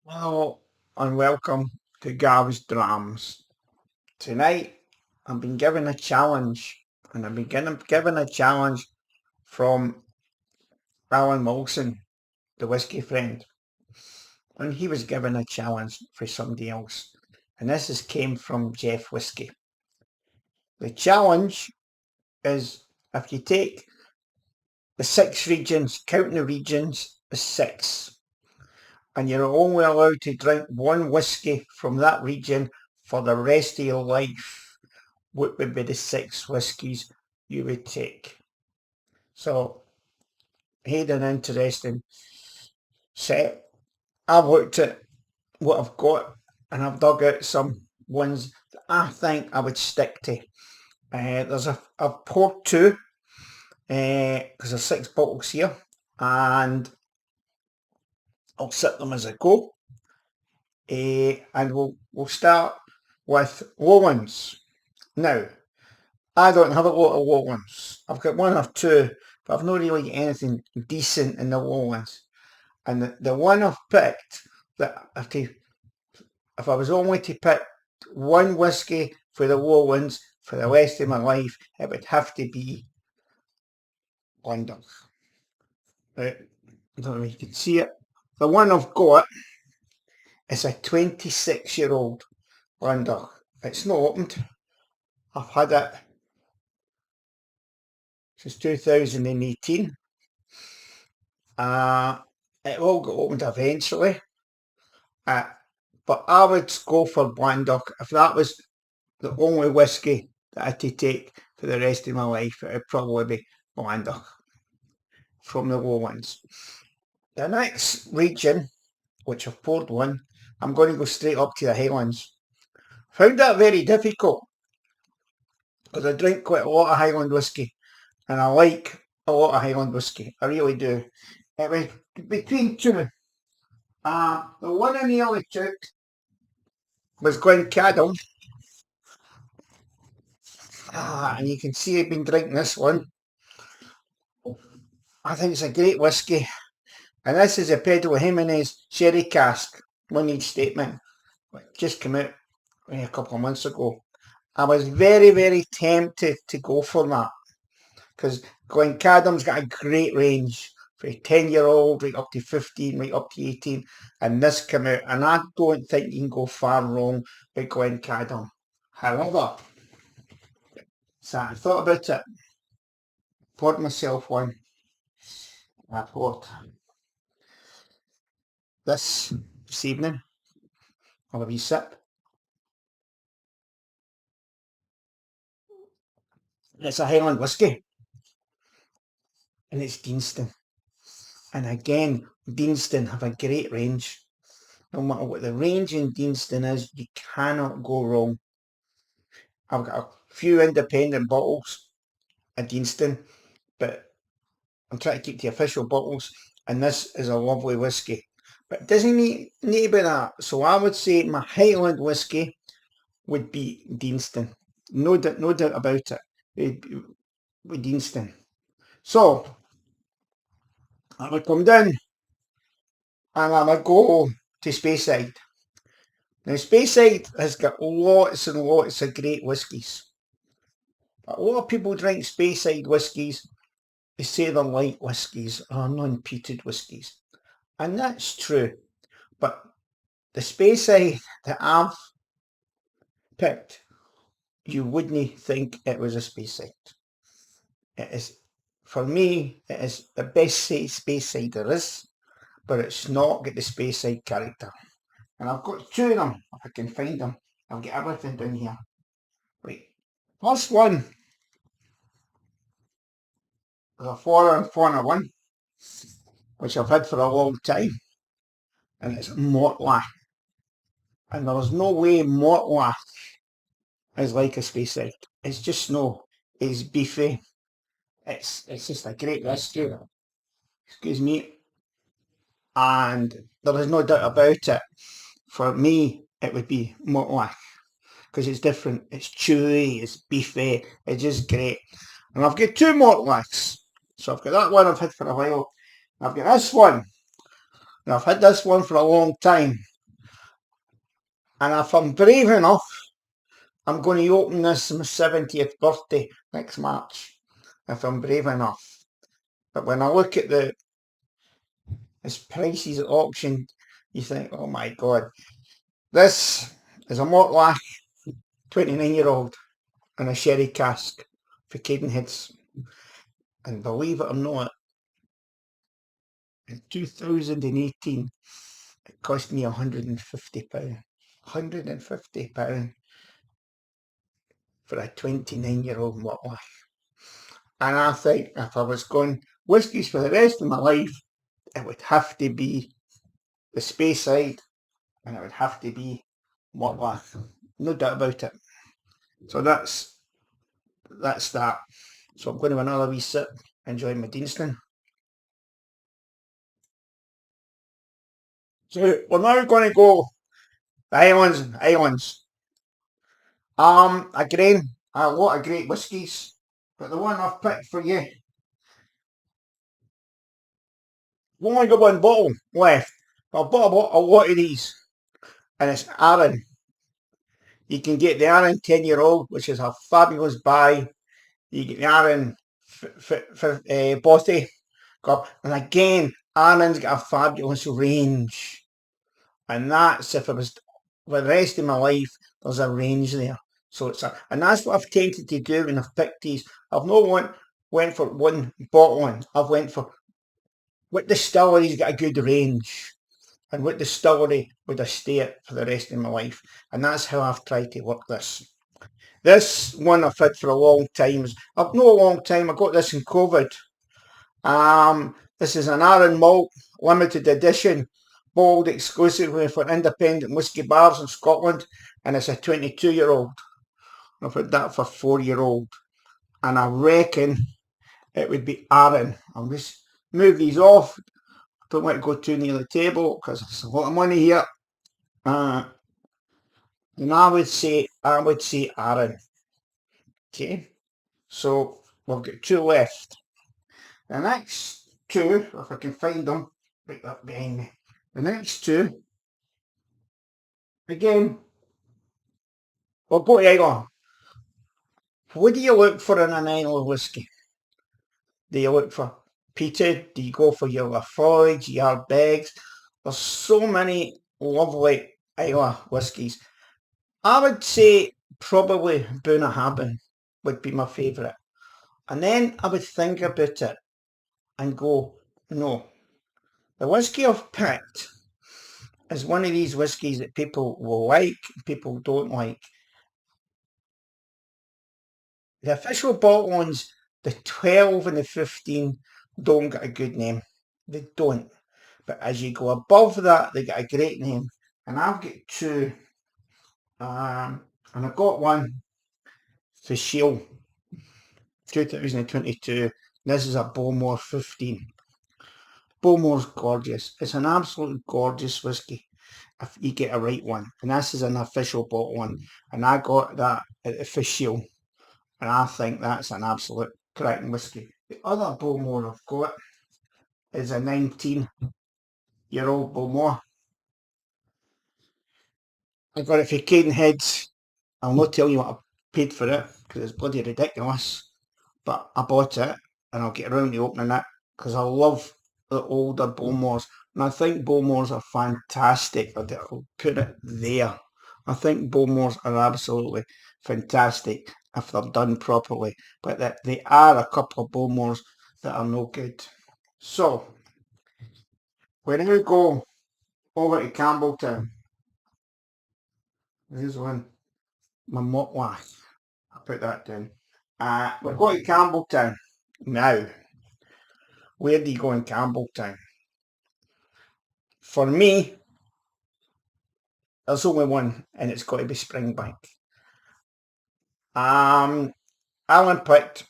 Hello and welcome to Gav's Drams. Tonight I've been given a challenge and I've been given a challenge from Alan Wilson, the whiskey friend. And he was given a challenge for somebody else. And came from Jeff Whisky. The challenge is if you take the 6 regions, counting the regions as 6, and you're only allowed to drink one whiskey from that region for the rest of your life, what would be the 6 whiskies you would take? So, had an interesting set. I've looked at what I've got and I've dug out some ones that I think I would stick to. I've poured two, because there's 6 bottles here, and I'll sit them as I go. And we'll start with Lowlands. Now, I don't have a lot of Lowlands. I've got one or two, but I've not really got anything decent in the Lowlands. And the one I've picked, that if I was only to pick one whiskey for the Lowlands for the rest of my life, it would have to be London. Right, I don't know if you can see it. The one I've got is a 26-year-old London. It's not opened. I've had it since 2018. It will get opened eventually. But I would go for Blandock. If that was the only whiskey that I had to take for the rest of my life, it would probably be Blandock from the Lowlands. The next region, which I've poured one, I'm going to go straight up to the Highlands. Found that very difficult because I drink quite a lot of Highland whiskey and I like a lot of Highland whiskey. I really do. It was between two. The one I nearly took was Glencadam. And you can see I've been drinking this one. I think it's a great whiskey. And this is a Pedro Jimenez sherry cask, one each statement, which just came out a couple of months ago. I was very, very tempted to go for that because Glencadam's got a great range for a 10-year-old, right up to 15, right up to 18, and this came out, and I don't think you can go far wrong with Glencadam. However, so I thought about it, poured myself one. I poured this evening. I'll have a wee sip. It's a Highland whiskey, and it's Deanston. And again, Deanston have a great range. No matter what the range in Deanston is, you cannot go wrong. I've got a few independent bottles of Deanston, but I'm trying to keep the official bottles, and this is a lovely whiskey. But it doesn't need to be that. So I would say my Highland whiskey would be Deanston. No doubt about it. With Deanston. So I would come down and I would go to Speyside. Now Speyside has got lots and lots of great whiskies. A lot of people drink Speyside whiskies. They say they're light whiskies or non-peated whiskies. And that's true. But the Speyside that I've picked, you wouldn't think it was a Speyside. It is, for me, it is the best Speyside there is, but it's not got the Speyside character. And I've got two of them, if I can find them. I'll get everything down here. Right, first one is a Flora and Fauna one, which I've had for a long time, and it's Mortlach. And there's no way Mortlach is like a Speyside. It's just no. It's beefy. It's just a great whiskey. Excuse me. And there is no doubt about it. For me, it would be Mortlach because it's different. It's chewy, it's beefy, it's just great. And I've got two Mortlachs. So I've got that one I've had for a while. I've got this one. And I've had this one for a long time. And if I'm brave enough, I'm going to open this on my 70th birthday next March, if I'm brave enough. But when I look at its prices at auction, you think, oh my God, this is a Mortlach 29-year-old in a sherry cask for Cadenheads. And believe it or not, in 2018, it cost me £150. £150 for a 29-year-old Mortlach. And I think if I was going whiskies for the rest of my life, it would have to be the Speyside and it would have to be Mortlach. No doubt about it. So that's that. So I'm going to have another wee sip, enjoy my Deanston. So we're now going to go the Highlands. Again, a lot of great whiskies, but the one I've picked for you, we've only got one bottle left. I've bought a lot of these, and it's Arran. You can get the Arran 10-year-old, which is a fabulous buy. You get the Arran Bothy Cup, and again, Arran's got a fabulous range. And that's if it was for the rest of my life, there's a range there. So and that's what I've tended to do when I've picked these. I've not went for one bottle one. I've went for what distillery's got a good range and what distillery would I stay at for the rest of my life. And that's how I've tried to work this. This one I've had for a long time. I've not a long time. I got this in COVID. This is an Arran Malt limited edition, bottled exclusively for independent whisky bars in Scotland, and it's a 22-year-old. I've had that for 4-year-old, and I reckon it would be Arran. I'll just move these off. Don't want to go too near the table because there's a lot of money here. And I would say Arran. Okay, so we've got two left. The next two, if I can find them, right up behind me. The next two, again, we'll go to Islay. What do you look for in an Islay whisky? Do you look for peated? Do you go for your Laphroaig, your Beggs? There's so many lovely Islay whiskies. I would say probably Bunnahabhain would be my favourite. And then I would think about it and go, no, the whisky I've picked is one of these whiskies that people will like, people don't like. The official bottle ones, the 12 and the 15, don't get a good name. They don't. But as you go above that, they get a great name. And I've got two. And I got one for Shield 2022. This is a Bowmore 15. Bowmore's gorgeous. It's an absolute gorgeous whiskey if you get a right one. And this is an official bottle one. And I got that at the Fish Shield. And I think that's an absolute cracking whiskey. The other Bowmore I've got is a 19-year-old Bowmore. I got it for Cadenheads. I'll not tell you what I paid for it because it's bloody ridiculous. But I bought it and I'll get around to opening it because I love the older Bowmores. And I think Bowmores are fantastic. I'll put it there. I think Bowmores are absolutely fantastic if they're done properly. But that they are a couple of Bowmores that are no good. So, when we go over to Campbeltown, there's one, my Mortlach. I'll put that down. We're going to Campbeltown now. Where do you go in Campbeltown? For me, there's only one, and it's got to be Springbank. Alan picked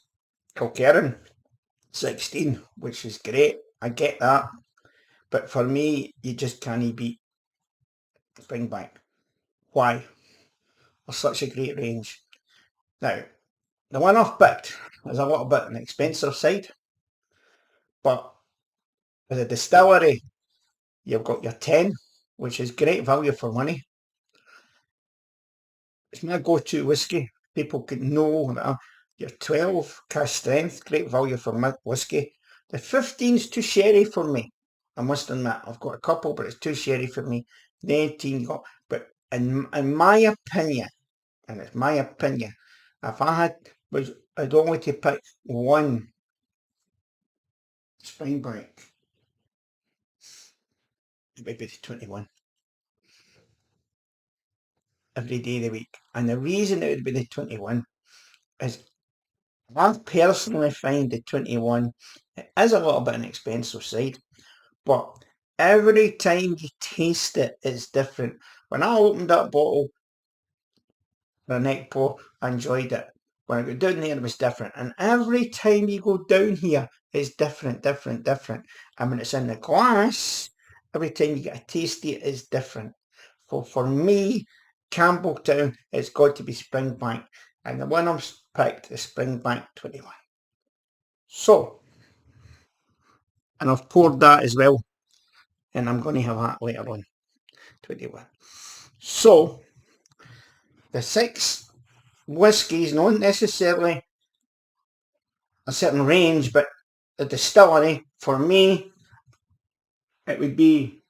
Kilkerran 16, which is great. I get that. But for me, you just can't beat Springbank. Why? There's such a great range. Now, the one I've picked is a little bit on the expensive side, but with a distillery, you've got your 10, which is great value for money. It's my go-to whiskey. People can know that your 12 cask strength, great value for whiskey. The 15's too sherry for me. I must admit, I've got a couple, but it's too sherry for me. The 18 got, but in my opinion, and it's my opinion, if I'd only to pick one Springbank, it would be the 21 every day of the week. And the reason it would be the 21 is I personally find the 21, it is a little bit on the expensive side, but every time you taste it, it's different. When I opened that bottle for a neck pour, I enjoyed it. When I got down there, it was different. And every time you go down here, it's different. And when it's in the glass, every time you get a taste of it, it's different. For me, Campbeltown, it's got to be Springbank. And the one I've picked is Springbank 21. So, and I've poured that as well. And I'm going to have that later on. 21. So, the 6 whiskies, not necessarily a certain range, but the distillery, for me, it would be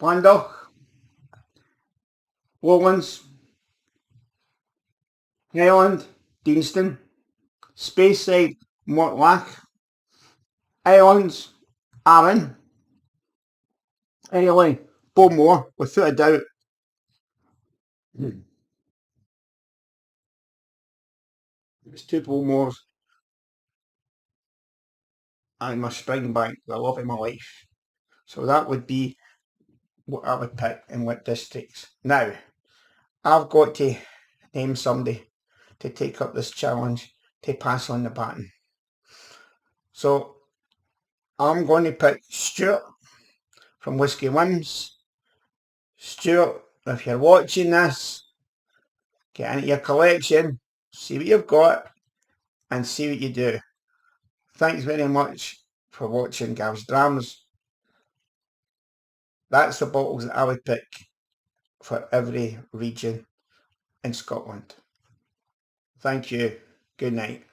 Lowland, Lowlands, Highland, Deanston, Speyside, Mortlach, Islands, Arran, Islay, Bowmore, without a doubt. It's 2 Bowmores and my Springbank, the love of my life. So that would be what I would pick in what districts. Now, I've got to name somebody to take up this challenge, to pass on the baton. So, I'm going to pick Stuart from Whisky Whims. Stuart, if you're watching this, get into your collection, see what you've got, and see what you do. Thanks very much for watching Gav's Drams. That's the bottles that I would pick for every region in Scotland. Thank you. Good night.